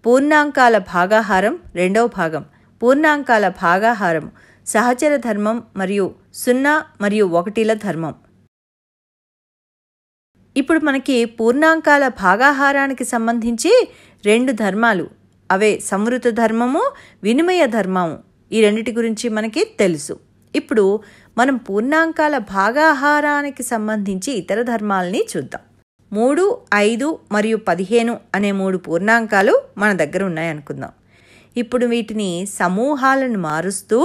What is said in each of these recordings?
పూర్ణాంకాల భాగాహారం రెండవ భాగం. పూర్ణాంకాల భాగాహారం సహచర ధర్మం మరియు 0 మరియు 1ల ధర్మం. ఇప్పుడు మనకి పూర్ణాంకాల భాగాహారానికి సంబంధించి 2 ధర్మాలు, అవే సంవృత ధర్మము, వినిమయ ధర్మము, ఈ రెండిటి గురించి మనకి తెలుసు. ఇప్పుడు మనం పూర్ణాంకాల భాగాహారానికి సంబంధించి ఇతర ధర్మాలని చూద్దాం. 3, 5 మరియు 15 అనే 3 పూర్ణాంకాలు మన దగ్గర ఉన్నాయనుకుందాం. ఇప్పుడు వీటిని సమూహాలను మారుస్తూ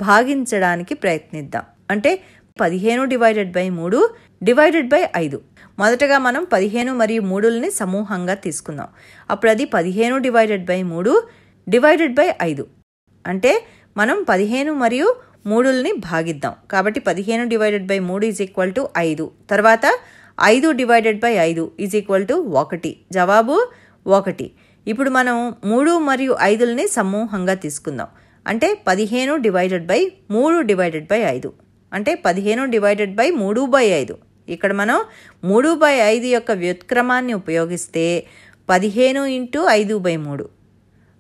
భాగించడానికి ప్రయత్నిద్దాం. అంటే 15/3/5. మొదటగా మనం 15 మరియు 3లని సమూహంగా తీసుకుందాం. అప్పుడు అది 15/3/5. అంటే మనం 15 మరియు 3లని భాగిద్దాం. కాబట్టి 15/3 = 5. తర్వాత 5/5 = 1. జవాబు 1. ఇప్పుడు మనం 3 మరియు 5లని సమూహంగా తీసుకుందాం. అంటే 15/3/5. అంటే 15/3/5. ఇక్కడ మనం 3/5 యొక్క వ్యుత్క్రమాన్ని ఉపయోగిస్తే 15 × 5/3.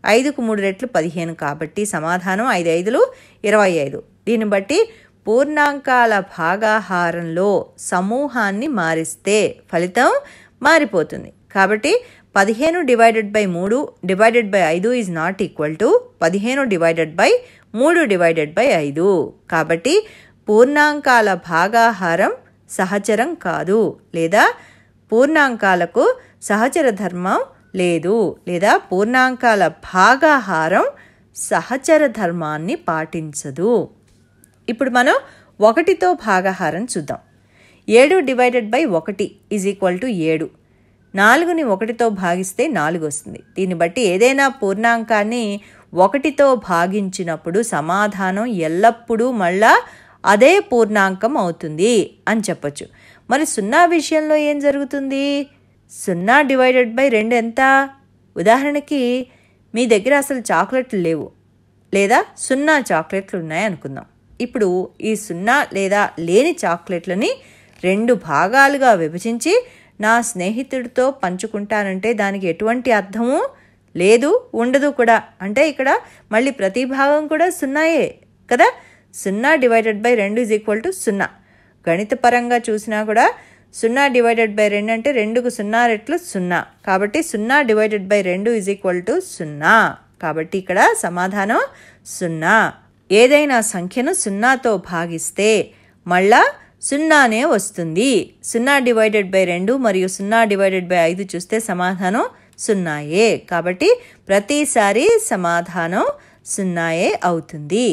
5కు 3 రెట్లు 15 కాబట్టి సమాధానం 5 5లు 25. దీన్ని బట్టి పూర్ణాంకాల భాగాహారంలో సమూహాన్ని మారిస్తే ఫలితం మారిపోతుంది. కాబట్టి 15/3/5 ఈజ్ నాట్ ఈక్వల్ టు 15/3/5. కాబట్టి పూర్ణాంకాల భాగాహారం సహచరం కాదు, లేదా పూర్ణాంకాలకు సహచర ధర్మం లేదు, లేదా పూర్ణాంకాల భాగాహారం సహచర ధర్మాన్ని పాటించదు. ఇప్పుడు మనం 1తో భాగాహారం చూద్దాం. 7/1 = 7. 4ని 1తో భాగిస్తే 4 వస్తుంది. దీన్ని బట్టి ఏదైనా పూర్ణాంకాన్ని 1తో భాగించినప్పుడు సమాధానం ఎల్లప్పుడూ మళ్ళా అదే పూర్ణాంకం అవుతుంది అని చెప్పొచ్చు. మరి 0 విషయంలో ఏం జరుగుతుంది? 0/2 ఎంత? ఉదాహరణకి మీ దగ్గర అసలు చాక్లెట్లు లేవు, లేదా 0 చాక్లెట్లు ఉన్నాయనుకుందాం. ఇప్పుడు ఈ 0 లేదా లేని చాక్లెట్లని 2 భాగాలుగా విభజించి నా స్నేహితుడితో పంచుకుంటానంటే దానికి ఎటువంటి అర్థము లేదు, ఉండదు కూడా. అంటే ఇక్కడ మళ్ళీ ప్రతి భాగం కూడా 0యే కదా. 0/2 = 0. గణితపరంగా చూసినా కూడా 0/2 అంటే 2కు 0 రెట్లు 0. కాబట్టి 0/2 = 0. కాబట్టి ఇక్కడ సమాధానం 0. ఏదైనా సంఖ్యను 0తో భాగిస్తే మళ్ళా 0నే వస్తుంది. 0/2 మరియు 0/5 చూస్తే సమాధానం 0యే. కాబట్టి ప్రతిసారి సమాధానం 0యే అవుతుంది.